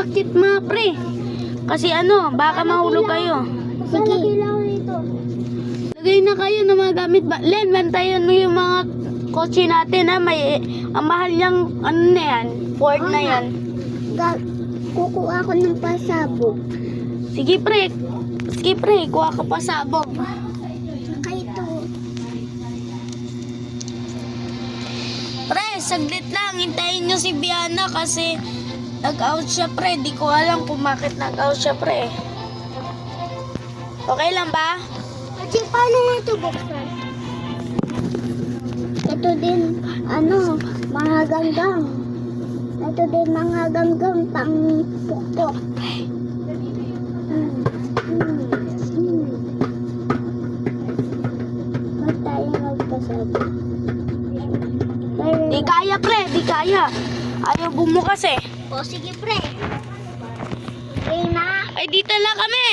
umakyat mga pre. Kasi ano, baka mahulog kayo. Sige. Lagay na kayo ng mga gamit ba? Len, bantayan mo yung mga kotse natin ha. Ang mahal niyang ano na yan, Ford na yan. Kukuha ko ng pasabog. Sige pre, kuha ka pa sabog. Ito. Pre, saglit lang, hintayin nyo si Biana kasi nag-out siya pre. Di ko alam kung bakit nag-out siya pre. Okay lang ba? Kasi paano nga ito buksan? Ito din, mga ganggang. Ito din mga ganggang pang pukpok. Ba't tayo magpasabog? Di kaya pre, di kaya. Ayaw bumukas eh. O sige pre. Okay na. Ay, dito lang kami.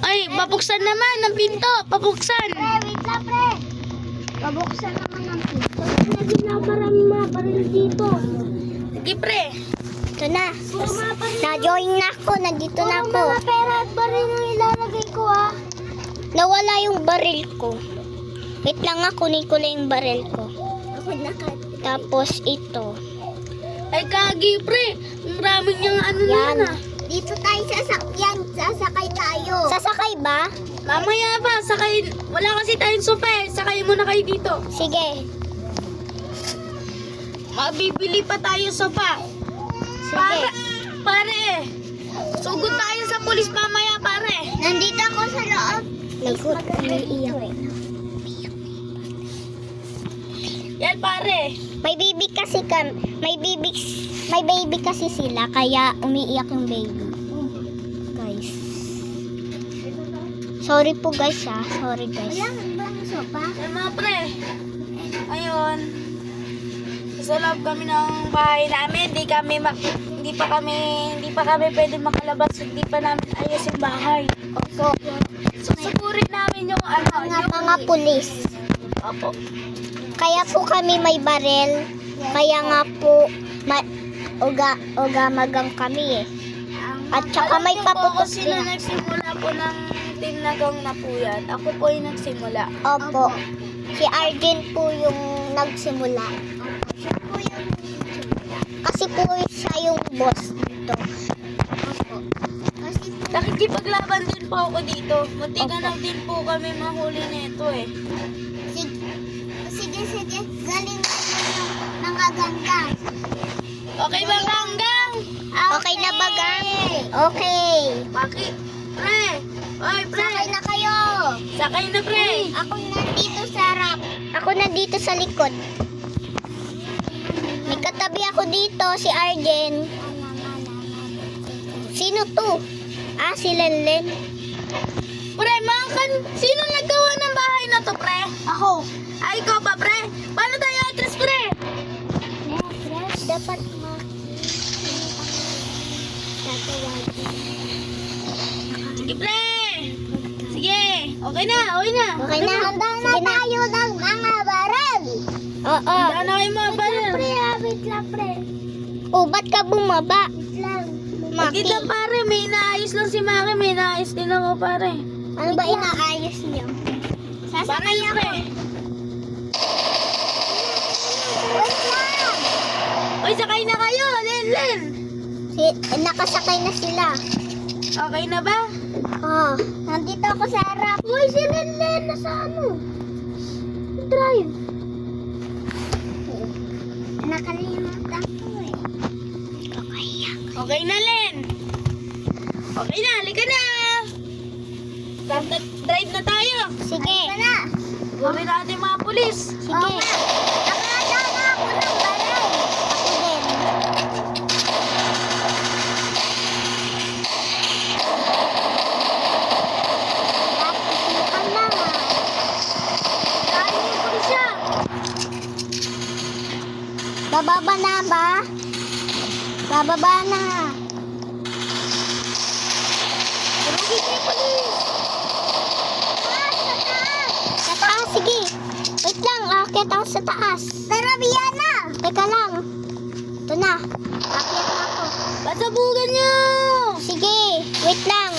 Ay, babuksan naman ang pinto. Babuksan. Pre, wait lang pre. Pabuksan naman ang pinto. Naging na maraming mga baril dito. Sige pre. Ito na. Na-join na ako. Nandito na ako. Mga pera at baril yung ilalagay ko ah. Nawala yung baril ko. Wait lang nga, kunin ko lang yung baril ko. Ako tapos ito. Ay, kagi pre. Maraming niyang ano na yan ah. Dito tayo sasakyan. Sasakay tayo. Sasakay ba? Mamaya pa, sakay. Wala kasi tayong sofa eh. Sakay muna kayo dito. Sige. Mabibili pa tayo sofa. Sige. Pare. Sugod tayo sa pulis mamaya pare. Nandito ako sa loob. Nag-iiyak. Yan pare. May baby kasi sila kaya umiiyak yung baby. Guys. Sorry po guys ah. Sorry guys. Yan mga pre. Ayun. Sa loob kami ng bahay namin. Hindi pa kami pwede makalabas. Hindi pa namin ayos yung bahay. So, Susugurin namin yung mga pulis. Opo. Kaya po kami may barel. Kaya nga po magang kami eh. At saka may paputok Sino din. nagsimula po ng team na gang na po yan? Ako po yung nagsimula. Opo. Si Arjen po yung nagsimula. Kasi po siya yung boss dito. Opo. Nakikipaglaban din po ako dito. Muntikan lang din po kami mahuli nito eh. Sige. Galing ng ganda. Okay ba hanggang? Okay na ba, gang? Okay. Bakit? Pre! Oy, pre! Sakay na kayo. Sakay na, pre! Ako nandito sa harap. Ako nandito sa likod. May katabi ako dito, si Arjen. Sino to? Ah, si Lenlen. Pre, sino naggawa ng bahay na to, pre? Ako. Ay, ikaw ba, pre? Paano tayo atras, pre? Dapat Sige, pre! Sige! Okay na! Okay na. Handa na tayo ng mga baril. Oo. Handa na kayo mga baril. Wait lang, pre. Oh, ba't ka bumaba? Wait lang. Hindi lang, pare. May inaayos lang si Maki. May inaayos din ako, pare. Ano ba inaayos niyo? Sasakay Bakit, ako. pre? Wait lang. Uy, sakay na kayo! Len! Nakasakay na sila. Okay na ba? Oh, nandito ako sa harap. Uy, si Lenlen nasa ano? Drive. Nakalimutan ko eh. Okay na, Len! Okay na, halika na! Drive na tayo! Sige. Gawin natin mga pulis! Sige. Nakahanda na ako ng baril. Ako din. Bababa na ba? Bababa na. Tulungin niyo, pulis! Sa taas, sige. Wait lang, aakyat ako sa taas. Pero Biana! Teka lang. Ito na. Aakyat na ako. Pasabugan nyo! Sige, wait lang.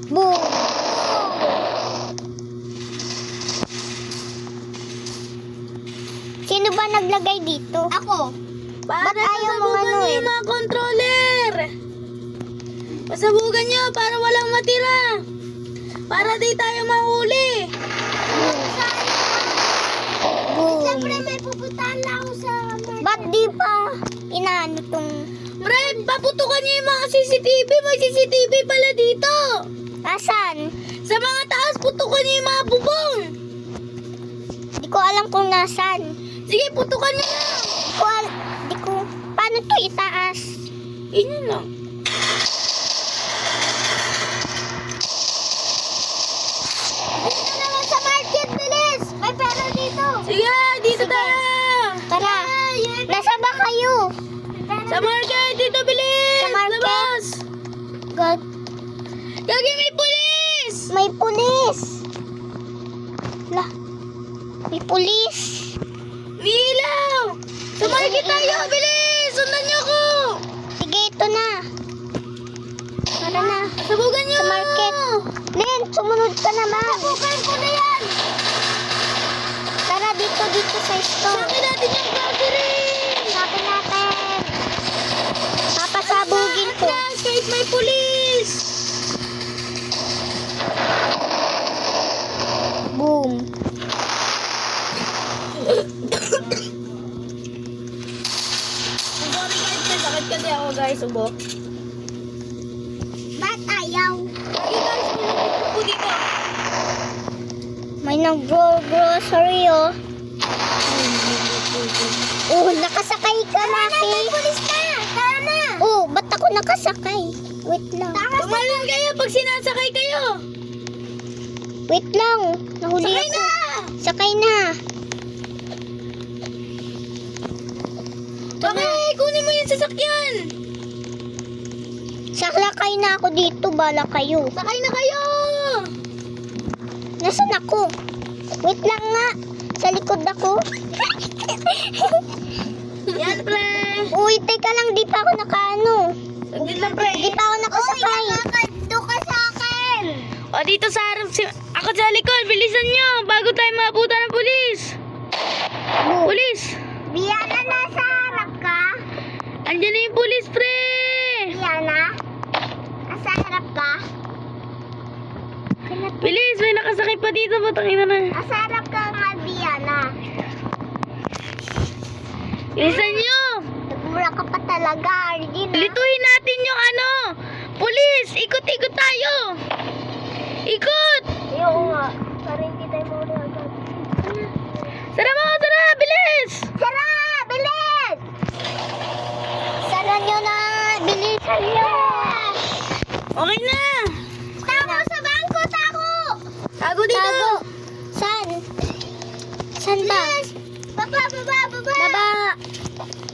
Boom. Sino ba naglagay dito? Ako. Para Ba't ayaw mo pasabugan ano nyo eh? yung mga controller! Pasabugan nyo para walang matira! Para di tayo mahuli! Boom. Siyempre may pupuntahan lang ako sa... Ba't di pa inaano tong... Pre, paputukan nyo yung mga CCTV! May CCTV pala dito! Asan? Sa mga taas, putukan nyo yung mga bubong! Di ko alam kung nasan. Sige, putukan nyo na! Di ko... Paano to itaas? Inyo lang. Dito naman sa market, bilis! May pera dito. Sige, dito Sige. tayo! Tara. Nasa ba kayo? Sa market, dito bilis! Sa market? Labas! God. Gagi, may pulis! May pulis. La. May pulis. May ilaw! Sa market tayo, bilis! Sundan nyo ako! Sige, ito na. Tara na. Sabugan nyo! Sa market. Len, sumunod ka naman. Sabugan ko na yan! Tara dito sa store. Sakin natin yung grocery! Sabi natin. Papasabugin ko. Atlas, kahit may pulis! Boom. Sorry guys, may sakit kasi ako guys, ubo. Ba't ayaw? Hey guys, may nakita po dito. May nag-grocery oh. Oh, nakasakay ka na, May pulis na. Tara na. Oh, ba't ako nakasakay? Wait lang. Tumalon kayo pag sinasakay kayo! Wait lang. Nahuli Sakay ako. na! Sakay na. Bakit? Kunin mo yung sasakyan! Sakay na ako dito. Bala kayo. Sakay na kayo! Nasaan ako? Wait lang nga. Sa likod ako. Yan, pre! Uy, teka lang. Di pa ako nakaano. Saglit lang, pre. Di pa ako nakasakay. Uy, ka sa akin. O, dito sa harap si... Ako sa likod, bilisan nyo! Bago tayo maabutan ng pulis! Pulis! Biana, nasa harap ka? Andiyan na yung pulis, pre! Biana? Nasa harap ka? Bilis, may nakasakay pa dito. Batangin na. Nasa harap ka nga, Biana. Bilisan nyo! Nagmura ka pa talaga, Arjun. Lituhin natin yung ano! Pulis! Ikot-ikot tayo! Ikot! Oo nga. Para hindi tayo mauli agad. Sara mo! Sara! Bilis! Sara! Bilis! Sara nyo na! Bilisan nyo! Okay na! Tako sa bangko! Tako! Tago dito! Tago! Saan? Saan ba? Baba! Baba! Baba! Baba!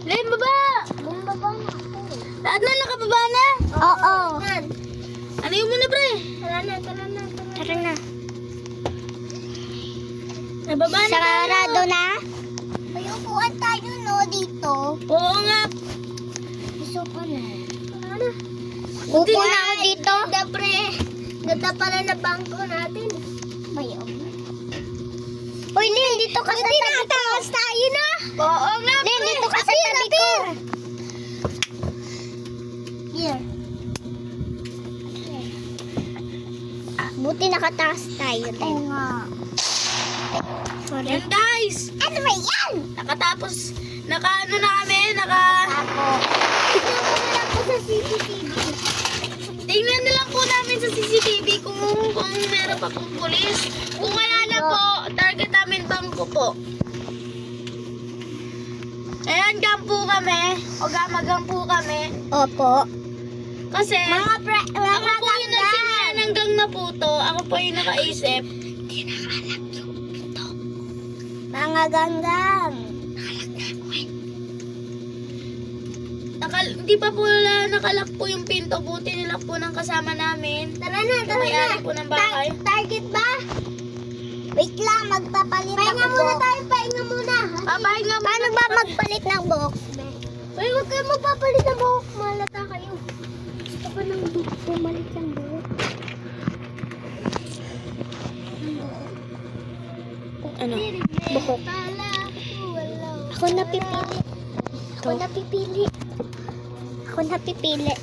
Len, baba! Bumaba na ako. Lahat na nakababa na? Oo. Ano yung muna, pre? Tara na. Tara na. Nababa na Sarado na? May upuan tayo no dito. Oo nga. Gusto ko na. Upo na ako dito. Ganda pre. Ganda pala na bangko natin. May Uy, Lin, dito ka sa tabi ko. Tayo na. Oo nga, Lin, dito ka sa tabi ko. Here. Buti nakataas tayo. Oo nga. Sorry. Yan, guys! Ano ba yan? Nakatapos, naka-ano na kami, naka... Tignan ko na lang po sa CCTV. Tingnan na lang po namin sa CCTV kung meron pa pong pulis. Kung wala na po, target namin bangko po. Ayan, gampo kami. O gamagampo kami. Opo. Kasi, Mga ako po yung nagsimula ng gang na puto. Ako po yung nakaisip. Mga ganggang. Hindi pa po nakalak po yung pinto. Buti nilak po ng kasama namin. Tara na, Yung may-ari po ng bahay. Target ba? Wait lang, magpapalit pahinga muna tayo, pahinga muna. Papahinga muna. Paano ba magpalit ng box? Uy, huwag kayo magpapalit ng buhok. Malata kayo. Gusto ko nang pumalit ng buhok. Ano? Buhok. Ako napipili. Ako napipili. Ako napipili.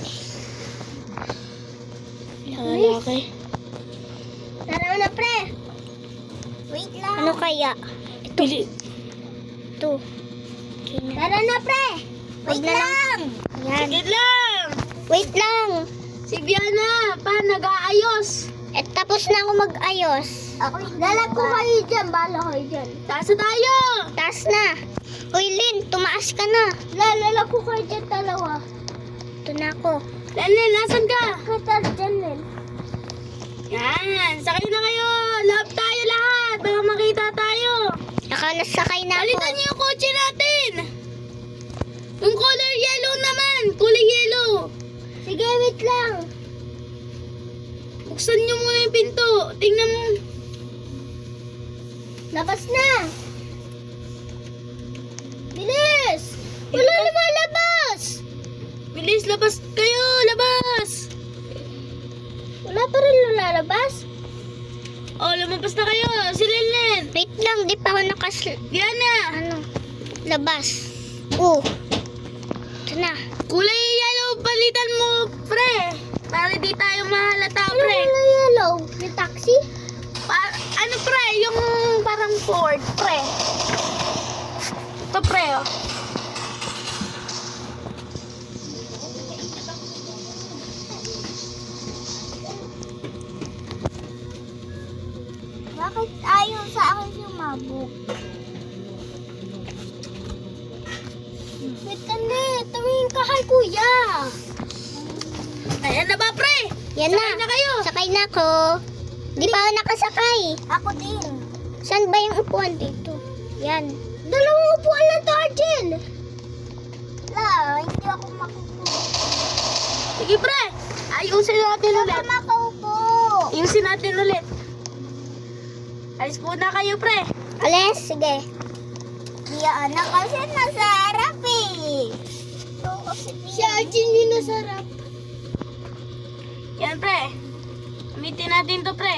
Lalaki. Tara na, pre. Wait lang. Ano kaya? Pili. Ito. Tara na, pre. Wait lang. Yan. Sige lang. Wait lang. Si Biana, pa, nag-aayos. Tapos na ako mag-ayos. Lalag ko kayo dyan. Bala kayo dyan. Taas na tayo. Taas na. Uy, Lin, tumaas ka na. Lalag ko kayo dyan dalawa. Ito na ako. Lenlen, nasan ka? Katar dyan, Lin. Yan, sakay na kayo. Love tayo lahat. Baka makita tayo. Nasakay na ako. Palitan niyo yung kotse natin. Yung color yellow naman. Kulay yellow. Sige, wait lang. Buksan niyo muna yung pinto. Tingnan mo. Labas na. Bilis. Wala lumalabas. Bilis, labas kayo. Labas. Wala pa rin lumalabas. Oh, lumabas na kayo. Si Lenlen. Wait lang, di pa ako Diana. Ano? Labas. Oh. Ito na. Kulay yellow. Palitan mo, pre. Para di tayo mahalata, Ano pre. yung yellow? Yung taxi? Ano, pre? Yung parang Ford, pre. Ito, pre, oh. Bakit ayaw sa akin sumabog? Wait ka na. Tumingin ka kay kuya. Ayan na ba, pre? Yan Sakay na kayo. Sakay na ako. Di pa ako nakasakay. Ako din. Saan ba yung upuan dito? Yan. Dalawang upuan lang to, Arjen. Hindi ako makukuha. Sige, pre. Ayusin natin ulit. Makaupo. Ayusin natin ulit. Alis po na kayo, pre. Alis, sige. Diyan na kasi nasa harap eh. Si Arjen yung nasa harap. Yan, pre. Gamitin natin to, pre.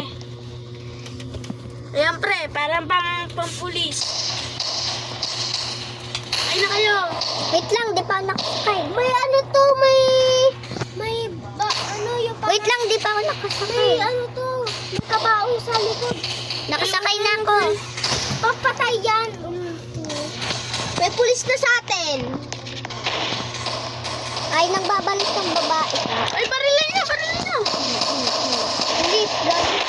Ayan, pre. Parang pang-pulis. Ay na kayo. Wait lang, di pa ako nakasakay. May ano to, yung Wait lang, di pa ako nakasakay. May ano to, may kabaong sa likod. Nakasakay na ako. Papatay yan. May pulis na sa atin. Ay, nagbabalik ang babae. Ay, barilin nyo, barilin nyo. Pulis, gano'n.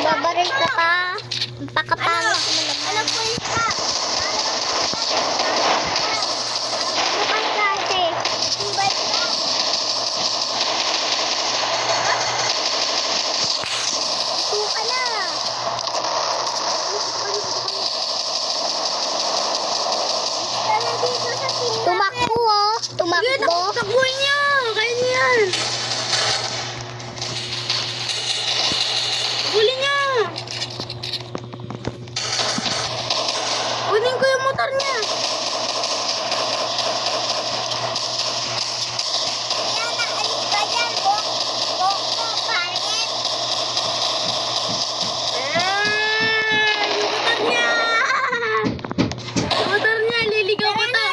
Babaril ka pa. Pakapangit mo naman. Ano po yung stop? Bukas kasi. Invite ka. Ito ka na. Tara dito sa tindahan. Tumakbo oh. Sige, Tumakbo. takbuhin nyo. Kaya nyo yan. Huli nyo. Kunin ko yung motor niya. Kaya naalis ka dyan, Bok mo, pangit. Yung motor niya. Yung motor niya, liligaw ko to.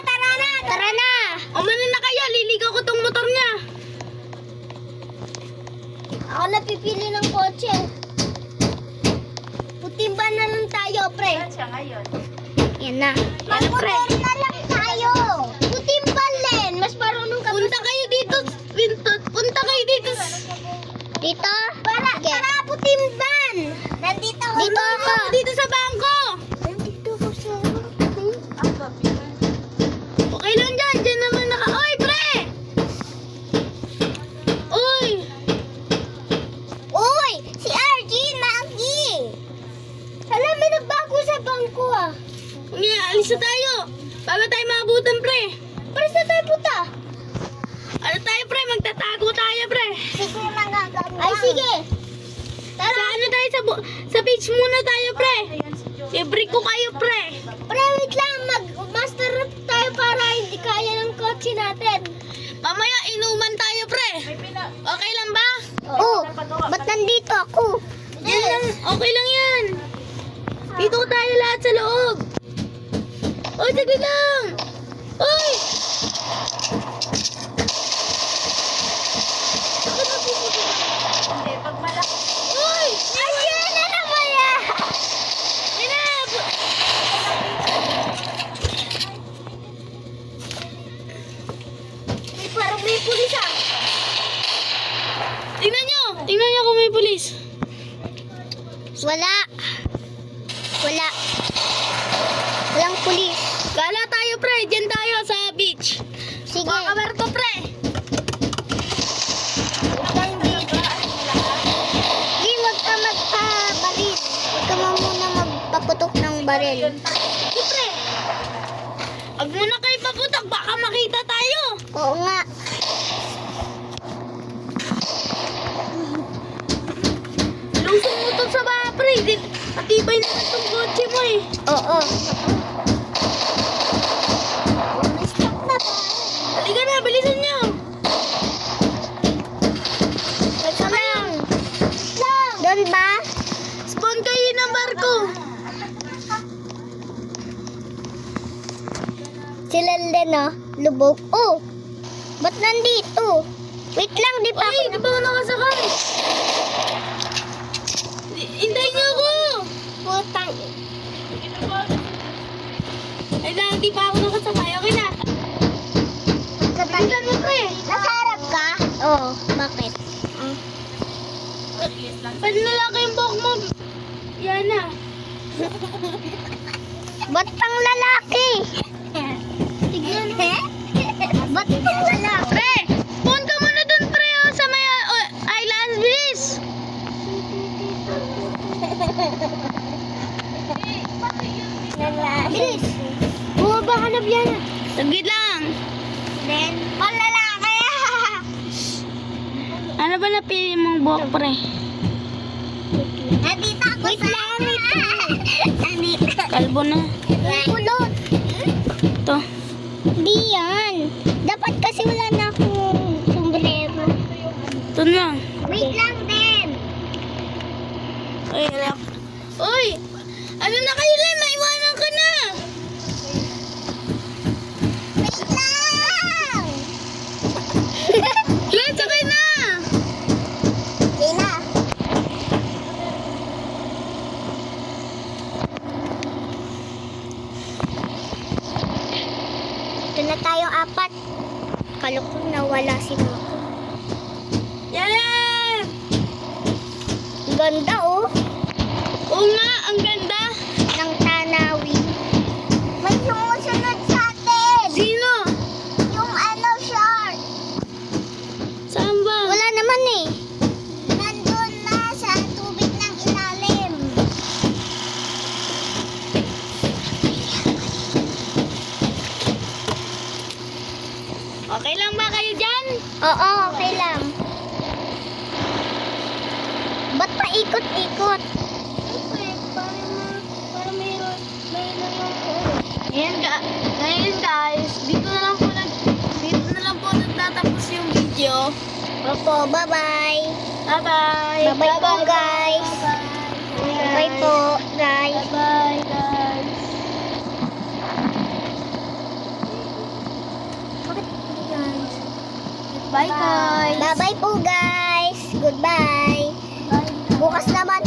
Tara na! Umano na kayo, liligaw ko tong motor niya. Ako napipili ng kotse. Putimba na lang tayo, pre. Siya ngayon. Yan na. Magmotor na lang tayo. Putimba, Len. Mas marunong ka. Punta kayo dito. Punta kayo dito. Dito? Para putimban. Nandito ako. Dito ako. Dito sa bangko. Nandito ako sa... Okay lang dyan. Dyan naman naka... Oy, pre! Uy! Uy! Si RG, Maggie! Alam, may nagbago sa bangko ah. Nga, alis na tayo. Bago tayo maabutan, pre. Para sa tayo puta. Ano tayo, pre? Magtatago tayo, pre. Sige, Ay, sige. Sa ano tayo, sa beach muna tayo, pre. Libre ko kayo, pre. Pre, wait lang. Mag-master route tayo para hindi kaya ng kotse natin. Mamaya, inuman tayo, pre. Okay lang ba? Oo. Ba't nandito ako? Yan lang. Okay lang yan. Dito tayo lahat sa loob. Oy, saglit lang. Oy! Oy! Ayan na naman yan. Inab! Parang may pulis ah. Tingnan nyo kung may pulis. Wala. Walang pulis. Gala tayo, pre. Diyan tayo sa beach. Sige. Makabarko, pre. Hindi, wag ka magpabaril. Wag ka muna magpaputok ng baril. Sige, pre. Huwag muna kayo paputok. Baka makita tayo. Oo nga. Lusong mo to sa baba, pre. Matibay naman itong kotse mo eh. Oo. Halika na, bilisan nyo. Teka lang. Doon ba? Spawn kayo ng barko. Sila din oh. Lubog. Oh. Ba't nandito? Wait lang, di pa Ay, di ba ako nakasakay? Hintayin nyo ako. Putang. Ay lang, di pa ako nakasakay. Okay na. Bilisan mo ko eh. Nasa harap ka? Oo. Bakit? Ba't lalaki yung buhok mo? Yan na. Ba't pang lalaki? Tignan mo. Ba't pang lalaki? Pre, phone ka muna dun, pre, oh, sa may island, bilis. Bilis. Bumaba ka na biyan. Saglit lang. Then, pang lalaki. Ano ba napili mong buhok, pre? Nandito ako wait sa lang. Nandito. Kalbo na. Kulot. Ito. Di yan. Dapat kasi wala na akong sombrero. Ito na. Wait lang din. Ay, harap. Uy! Ano na kayo, Len? Maiwanan ka na. Wait lang. Len, sakay na. Okay na. Ito na tayong apat. Kalukong nawala si Mako. Yan! Ang ganda oh. Oo nga, ang ganda. Ng tanawin. May sumusunod sa atin. Sino? Yung ano, shark. Saan ba? Wala naman eh. Nandun na sa tubig ng ilalim. Okay lang ba kayo dyan? Oo, okay lang. Ba't paikot-ikot? Para mayroon Ngayon guys, dito na lang po nagtatapos yung video. Opo, bye-bye. Bye-bye. Bye-bye po, guys. Bye po, guys. Bye guys. Bye guys. Bye-bye po, guys. Goodbye. Bukas naman